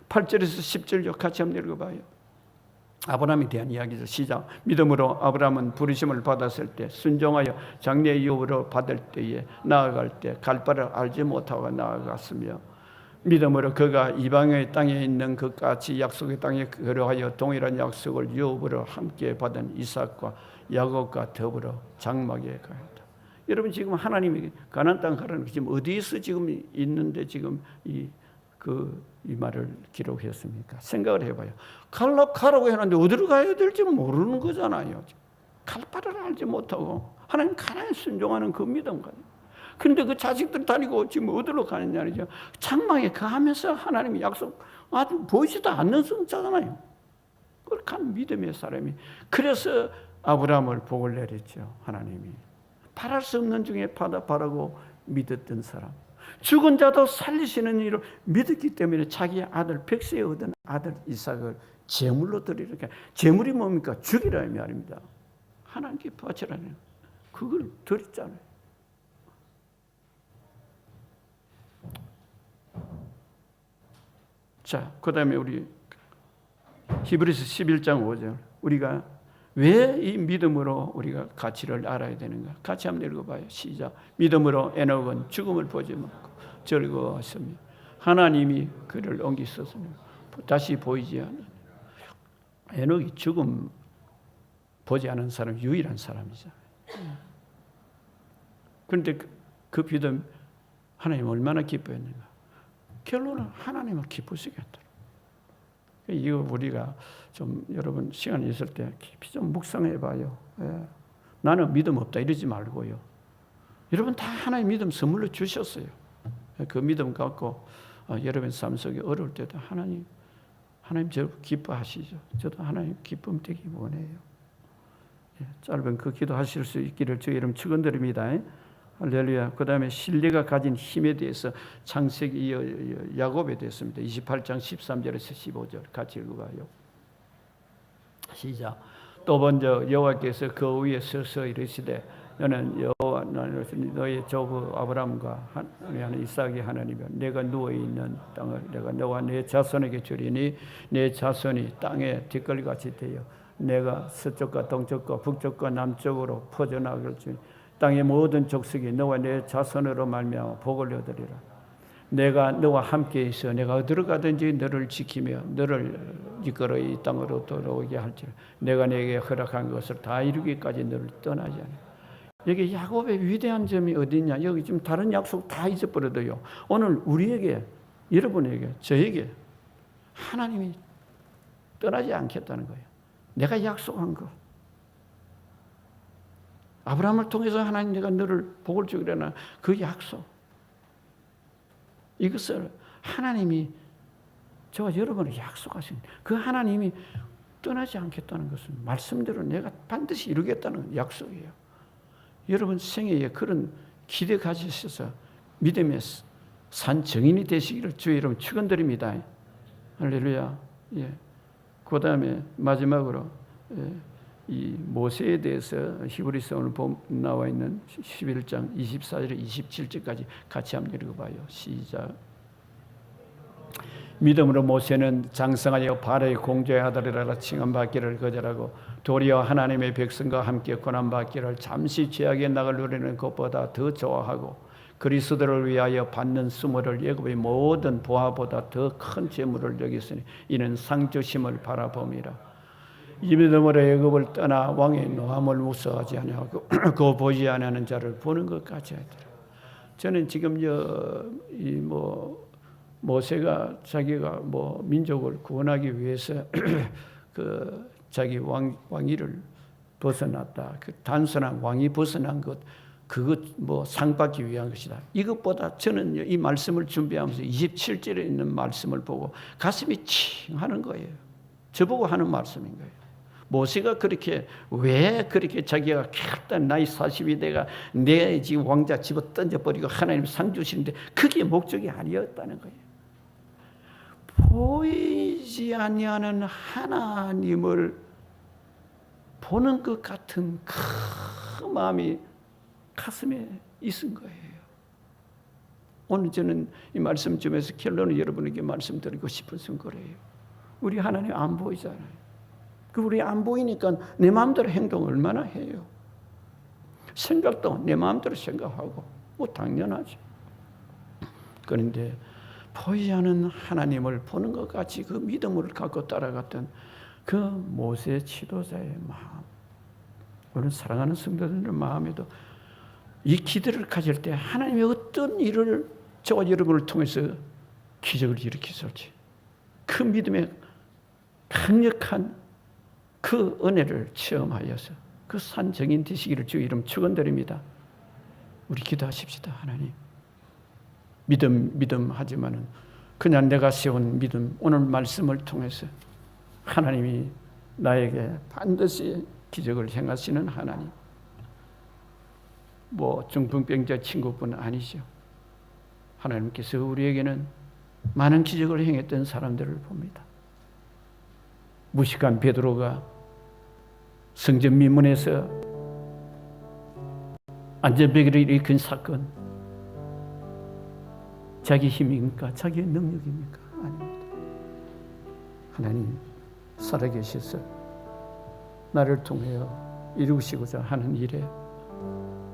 8절에서 10절 같이 한번 읽어봐요. 아브라함에 대한 이야기죠. 시작. 믿음으로 아브라함은 부르심을 받았을 때 순종하여 장래 유업으로 받을 때에 나아갈 때 갈 바를 알지 못하고 나아갔으며, 믿음으로 그가 이방의 땅에 있는 그같이 약속의 땅에 거류하여 동일한 약속을 유업으로 함께 받은 이삭과 야곱과 더불어 장막에 가였다. 여러분, 지금 하나님이 가나안 땅 가라는 게 지금 어디에서 지금 있는데 지금 이 말을 기록했습니까? 생각을 해봐요. 가라고 해놨는데 어디로 가야 될지 모르는 거잖아요. 갈 바를 알지 못하고 하나님 가나안에 순종하는 그 믿음 가지고. 근데 그 자식들 다니고 지금 어디로 가느냐죠. 장막에 가면서 하나님의 약속 아주 보이지도 않는 성자잖아요. 그걸 간 믿음의 사람이. 그래서 아브라함을 복을 내렸죠. 하나님이. 바랄 수 없는 중에 바라고 믿었던 사람. 죽은 자도 살리시는 일을 믿었기 때문에 자기 아들 백세에 얻은 아들 이삭을 제물로 드리라. 제물이 뭡니까? 죽이라는 말입니다. 하나님께 바치라는 그걸 드렸잖아요. 자, 그 다음에 우리 히브리서 11장 5절. 우리가 왜 이 믿음으로 우리가 가치를 알아야 되는가? 같이 한번 읽어봐요. 시작. 믿음으로 에녹은 죽음을 보지 않고 즐거웠으며 하나님이 그를 옮기셨으며 다시 보이지 않는. 에녹이 죽음 보지 않은 사람 유일한 사람이잖아요. 그런데 그 믿음 하나님 얼마나 기뻐했는가? 결론은 하나님을 기쁘시게 했다. 이거 우리가 좀 여러분 시간이 있을 때 깊이 좀 묵상해봐요. 예. 나는 믿음 없다 이러지 말고요. 여러분 다 하나의 믿음 선물로 주셨어요. 그 믿음 갖고 여러분 삶 속에 어려울 때도 하나님 저 기뻐하시죠. 저도 하나님 기쁨 되기 원해요. 예. 짧은 그 기도하실 수 있기를 주의 이름 축원드립니다. 할렐루야. 그 다음에 신뢰가 가진 힘에 대해서 창세기 야곱에 대해서입니다. 28장 13절에서 15절 같이 읽어봐요. 시작. 또 먼저 여호와께서 그 위에 서서 이르시되 너는 여호와 너의 조부 아브라함과 하나님 이삭의 하나님이여 내가 누워있는 땅을 내가 너와 내 자손에게 주리니 내 자손이 땅에 뒷걸같이 되어 내가 서쪽과 동쪽과 북쪽과 남쪽으로 퍼져나갈 주니 땅의 모든 족속이 너와 내 자손으로 말미암아 복을 얻으리라. 내가 너와 함께 있어 내가 어디로 가든지 너를 지키며 너를 이끌어 이 땅으로 돌아오게 할지라. 내가 내게 허락한 것을 다 이루기까지 너를 떠나지 않아. 여기 야곱의 위대한 점이 어디냐? 여기 지금 다른 약속 다 잊어버려도요. 오늘 우리에게 여러분에게 저에게 하나님이 떠나지 않겠다는 거예요. 내가 약속한 것. 아브라함을 통해서 하나님 내가 너를 복을 주기라는 그 약속. 이것을 하나님이 저와 여러분을 약속하신 그 하나님이 떠나지 않겠다는 것은 말씀대로 내가 반드시 이루겠다는 약속이에요. 여러분 생애에 그런 기대 가지셔서 믿음의 산 증인이 되시기를 주의 이름 축원드립니다. 할렐루야. 예. 그 다음에 마지막으로 이 모세에 대해서 히브리서 오늘 나와 있는 11장 24절에 27절까지 같이 한번 읽어봐요. 시작. 믿음으로 모세는 장성하여 바로의 공주의 아들이라 칭함받기를 거절하고 도리어 하나님의 백성과 함께 고난받기를 잠시 죄악의 낙을 누리는 것보다 더 좋아하고 그리스도를 위하여 받는 수모를 애굽의 모든 보화보다 더 큰 재물을 여겼으니 이는 상 주심을 바라봄이라. 이 믿음으로 애굽을 떠나 왕의 노함을 무서워하지 아니하고 그 보지 아니하는 자를 보는 것 같이 하더라. 저는 지금 모세가 자기가 민족을 구원하기 위해서 그 자기 왕위를 벗어났다. 그 단순한 왕이 벗어난 것, 그것 상 받기 위한 것이다. 이것보다 저는 이 말씀을 준비하면서 27절에 있는 말씀을 보고 가슴이 칭하는 거예요. 저보고 하는 말씀인 거예요. 모세가 왜 그렇게 자기가 결단 나이 40이 돼가 내 지금 왕자 집어 던져버리고 하나님 상 주시는데 그게 목적이 아니었다는 거예요. 보이지 아니하는 하나님을 보는 것 같은 그 마음이 가슴에 있은 거예요. 오늘 저는 이 말씀 중에서 결론을 여러분에게 말씀드리고 싶어서 그래요. 우리 하나님 안 보이잖아요. 우리 안 보이니까 내 마음대로 행동 얼마나 해요. 생각도 내 마음대로 생각하고 당연하죠. 그런데 보이지 않는 하나님을 보는 것 같이 그 믿음을 갖고 따라갔던 그 모세 지도자의 마음, 오늘 사랑하는 성도들의 마음에도 이 기대를 가질 때 하나님이 어떤 일을 저와 여러분을 통해서 기적을 일으키실지 그 믿음의 강력한 그 은혜를 체험하여서 그 산 증인 되시기를 주의 이름 축원드립니다. 우리 기도하십시다. 하나님 믿음 하지만은 그냥 내가 세운 믿음 오늘 말씀을 통해서 하나님이 나에게 반드시 기적을 행하시는 하나님. 중풍병자 친구뿐 아니죠. 하나님께서 우리에게는 많은 기적을 행했던 사람들을 봅니다. 무식한 베드로가 성전 미문에서 안전벨기를 일으킨 사건, 자기 힘입니까? 자기의 능력입니까? 아닙니다. 하나님 살아계셔서 나를 통하여 이루시고자 하는 일에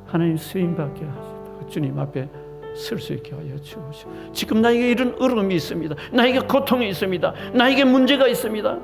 하나님 쓰임받게 하시고 주님 앞에 설 수 있게 하여 주시옵소서. 지금 나에게 이런 어려움이 있습니다. 나에게 고통이 있습니다. 나에게 문제가 있습니다.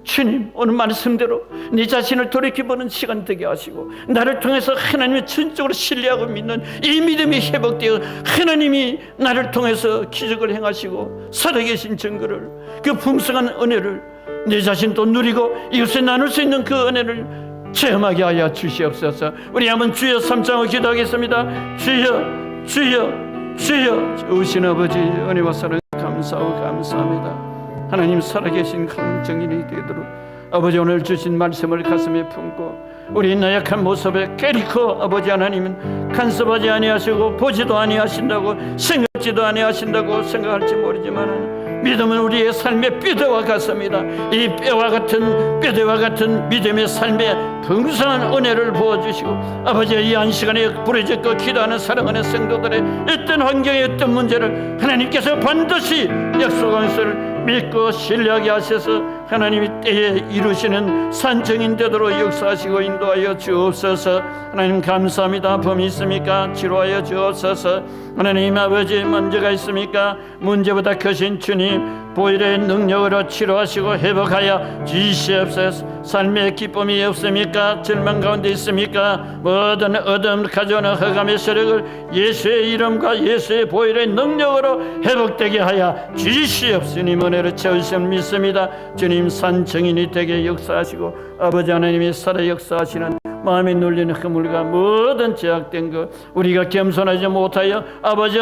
주님, 오늘 말씀대로 네 자신을 돌이켜보는 시간 되게 하시고 나를 통해서 하나님을 전적으로 신뢰하고 믿는 이 믿음이 회복되어 하나님이 나를 통해서 기적을 행하시고 살아계신 증거를, 그 풍성한 은혜를 내 자신도 누리고 이것에 나눌 수 있는 그 은혜를 체험하게 하여 주시옵소서. 우리 한번 주여 삼창으로 기도하겠습니다. 주여, 주여, 주여. 오신 아버지 은혜와 사랑 감사하고 감사합니다. 하나님 살아계신 강정인이 되도록 아버지 오늘 주신 말씀을 가슴에 품고 우리 나약한 모습에 깨리코 아버지 하나님은 간섭하지 아니하시고 보지도 아니하신다고 생각지도 아니하신다고 생각할지 모르지만 믿음은 우리의 삶의 뼈대와 같습니다. 이 뼈와 같은 믿음의 삶에 풍성한 은혜를 부어주시고 아버지 이 한 시간에 부르짖고 기도하는 사랑하는 성도들의 어떤 환경의 어떤 문제를 하나님께서 반드시 약속한 것을 믿고 신뢰하게 하셔서 하나님이 때에 이루시는 산증인 되도록 역사하시고 인도하여 주옵소서. 하나님 감사합니다. 범이 있습니까? 치료하여 주옵소서. 하나님 아버지 문제가 있습니까? 문제보다 크신 주님 보혈의 능력으로 치료하시고 회복하여 주시옵소서. 삶의 기쁨이 없습니까? 절망 가운데 있습니까? 모든 어둠 가져오는 흑암의 세력을 예수의 이름과 예수의 보혈의 능력으로 회복되게 하여 주시옵소서. 주님 은혜로 채우시면 믿습니다. 주님 산 증인이 되게 역사하시고 아버지 하나님이 살아 역사하시는 마음이 눌리는 허물과 모든 제약된 것 우리가 겸손하지 못하여 아버지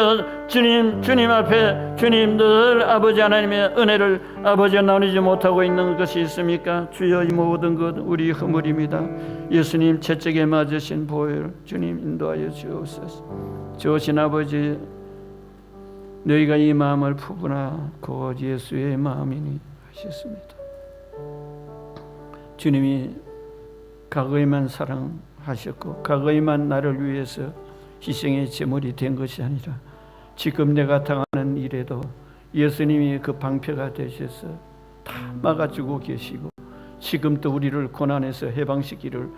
주님 앞에 주님 늘 아버지 하나님의 은혜를 아버지 나누지 못하고 있는 것이 있습니까? 주여 이 모든 것 우리 허물입니다. 예수님 채찍에 맞으신 보혈 주님 인도하여 주옵소서. 주신 아버지 너희가 이 마음을 푸구나 곧 예수의 마음이니 하셨습니다. 주님이 과거에만 사랑하셨고 과거에만 나를 위해서 희생의 제물이 된 것이 아니라 지금 내가 당하는 일에도 예수님이 그 방패가 되셔서 다 막아주고 계시고 지금도 우리를 고난에서 해방시키기를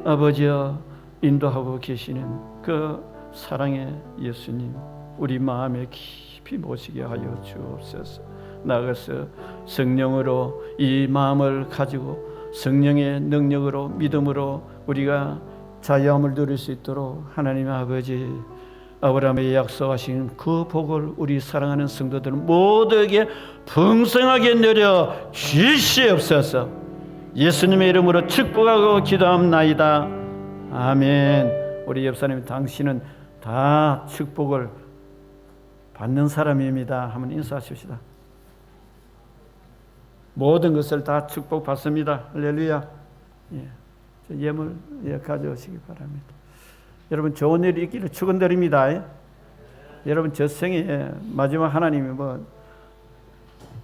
아버지여 인도하고 계시는 그 사랑의 예수님 우리 마음에 깊이 모시게 하여 주옵소서. 나아가서 성령으로 이 마음을 가지고 성령의 능력으로 믿음으로 우리가 자유함을 누릴 수 있도록 하나님 아버지 아브라함의 약속하신 그 복을 우리 사랑하는 성도들 모두에게 풍성하게 내려 주시옵소서. 예수님의 이름으로 축복하고 기도합나이다. 아멘. 우리 옆사님 당신은 다 축복을 받는 사람입니다. 한번 인사하십시다. 모든 것을 다 축복받습니다. 할렐루야. 예물 가져오시기 바랍니다. 여러분 좋은 일이 있기를 축원드립니다. 여러분 저 생에 마지막 하나님이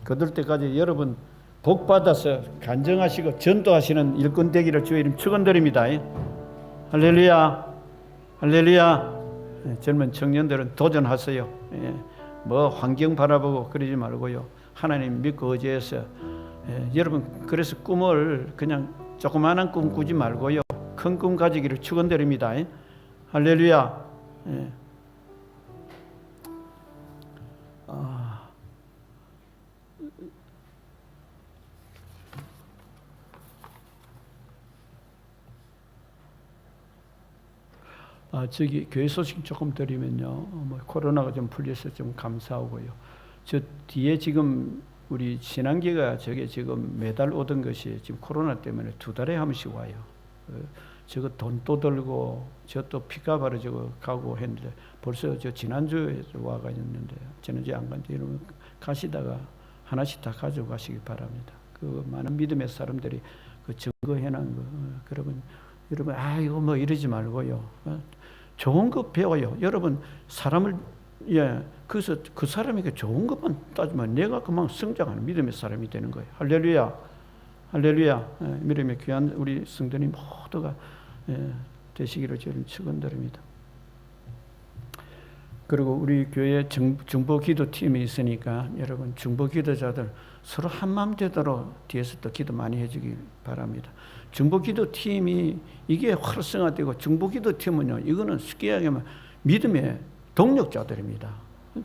거둘 때까지 여러분 복 받아서 간증하시고 전도하시는 일꾼 되기를 주의 이름 축원드립니다. 할렐루야. 할렐루야. 젊은 청년들은 도전하세요. 뭐 환경 바라보고 그러지 말고요. 하나님 믿고 의지해서 여러분 그래서 꿈을 그냥 조그마한 꿈 꾸지 말고요. 큰 꿈 가지기를 축원드립니다. 할렐루야. 저기 교회 소식 조금 드리면요. 코로나가 좀 풀려서 좀 감사하고요. 저 뒤에 지금 우리 신앙계가 저게 지금 매달 오던 것이 지금 코로나 때문에 2달에 한 번씩 와요. 저거 돈도 들고 저 또 피가 저거 가고 했는데 벌써 저 지난주에 와가 있는데 지난주에 안 간데 이러면 가시다가 하나씩 다 가져가시기 바랍니다. 그 많은 믿음의 사람들이 그 증거해놓은 거 그러면 여러분 이거 뭐 이러지 말고요. 좋은 거 배워요. 여러분 사람을 그래서 그 사람에게 좋은 것만 따지면 내가 그만 성장하는 믿음의 사람이 되는 거예요. 할렐루야. 할렐루야. 믿음의 귀한 우리 성도님 모두가 되시기를 저는 축원드립니다. 그리고 우리 교회 중보 기도 팀이 있으니까 여러분 중보 기도자들 서로 한마음 되도록 뒤에서 또 기도 많이 해주기 바랍니다. 중보 기도 팀이 이게 활성화되고 중보 기도 팀은요 이거는 쉽게 이야기하면 믿음의 동력자들입니다.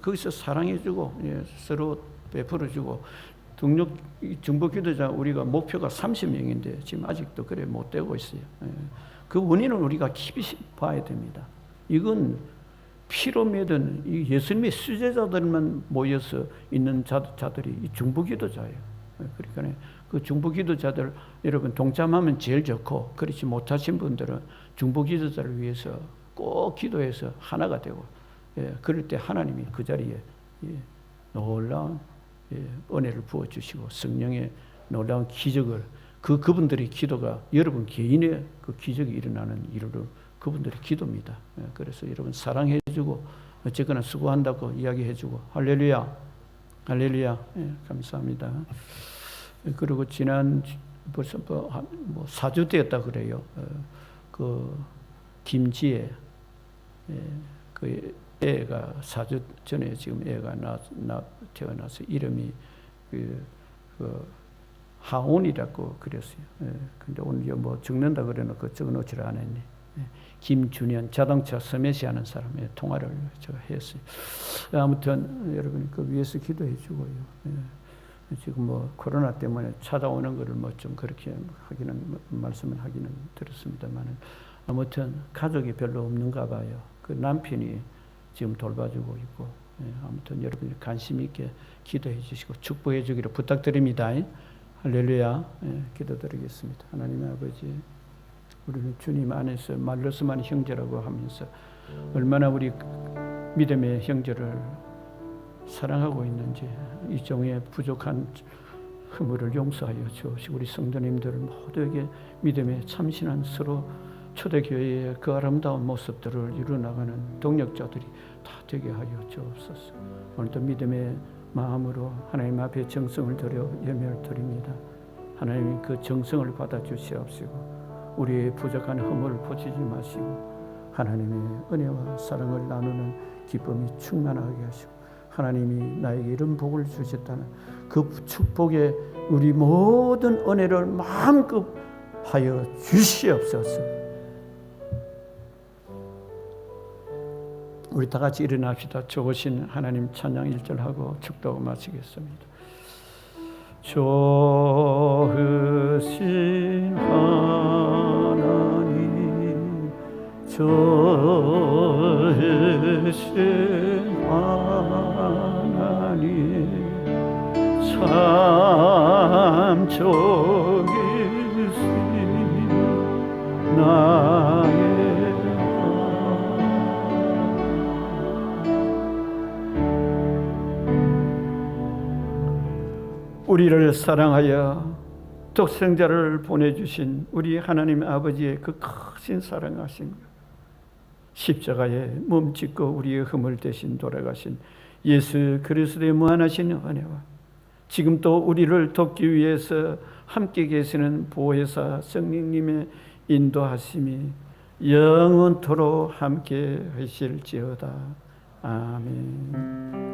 거기서 사랑해주고 서로 베풀어주고 중보 기도자 우리가 목표가 30명인데 지금 아직도 그래 못 되고 있어요. 그 원인은 우리가 깊이 봐야 됩니다. 이건 피로 맺은 이 예수님의 수제자들만 모여서 있는 자들이 이 중보 기도자예요. 그러니까 그 중보 기도자들 여러분 동참하면 제일 좋고, 그렇지 못하신 분들은 중보 기도자를 위해서 꼭 기도해서 하나가 되고, 그럴 때 하나님이 그 자리에 놀라운 은혜를 부어주시고 성령의 놀라운 기적을, 그분들의 기도가 여러분 개인의 그 기적이 일어나는 일으로 그분들의 기도입니다. 그래서 여러분 사랑해주고 어쨌거나 수고한다고 이야기해주고 할렐루야, 할렐루야. 감사합니다. 그리고 지난 벌써 뭐 4주 되었다 그래요. 그 김지혜 그 애가 4주 전에 지금 애가 태어나서 이름이 그 하온이라고 그랬어요. 근데 오늘 뭐 적는다 그래놓고 적어놓지를 않았네. 김준현 자동차 서매시 하는 사람의 통화를 제가 했어요. 아무튼 여러분 그 위해서 기도해 주고요. 지금 뭐 코로나 때문에 찾아오는 거를 뭐 좀 그렇게 하기는 말씀을 하기는 들었습니다만은 아무튼 가족이 별로 없는가 봐요. 그 남편이 지금 돌봐주고 있고, 아무튼 여러분이 관심 있게 기도해 주시고 축복해 주기를 부탁드립니다. 할렐루야. 기도드리겠습니다. 하나님의 아버지, 우리는 주님 안에서 말로서만 형제라고 하면서 얼마나 우리 믿음의 형제를 사랑하고 있는지 이 종의 부족한 허물을 용서하여 주시고 우리 성도님들 모두에게 믿음의 참신한 서로 초대교회의 그 아름다운 모습들을 이루어나가는 동력자들이 다 되게 하여 주옵소서. 오늘도 믿음의 마음으로 하나님 앞에 정성을 들여 예배를 드립니다. 하나님 그 정성을 받아주시옵시고 우리의 부족한 허물을 보시지 마시고 하나님의 은혜와 사랑을 나누는 기쁨이 충만하게 하시고 하나님이 나에게 이런 복을 주셨다는 그 축복에 우리 모든 은혜를 마음껏 하여 주시옵소서. 우리 다 같이 일어납시다. 좋으신 하나님 찬양 1절하고 축도하고 마치겠습니다. 좋으신 하나님, 좋으신 하나님, 참 좋으신 나의 우리를 사랑하여 독생자를 보내주신 우리 하나님 아버지의 그 크신 사랑하심, 십자가에 몸짓고 우리의 흠을 대신 돌아가신 예수 그리스도의 무한하신 은혜와 지금 또 우리를 돕기 위해서 함께 계시는 보혜사 성령님의 인도하심이 영원토록 함께 하실지어다. 아멘.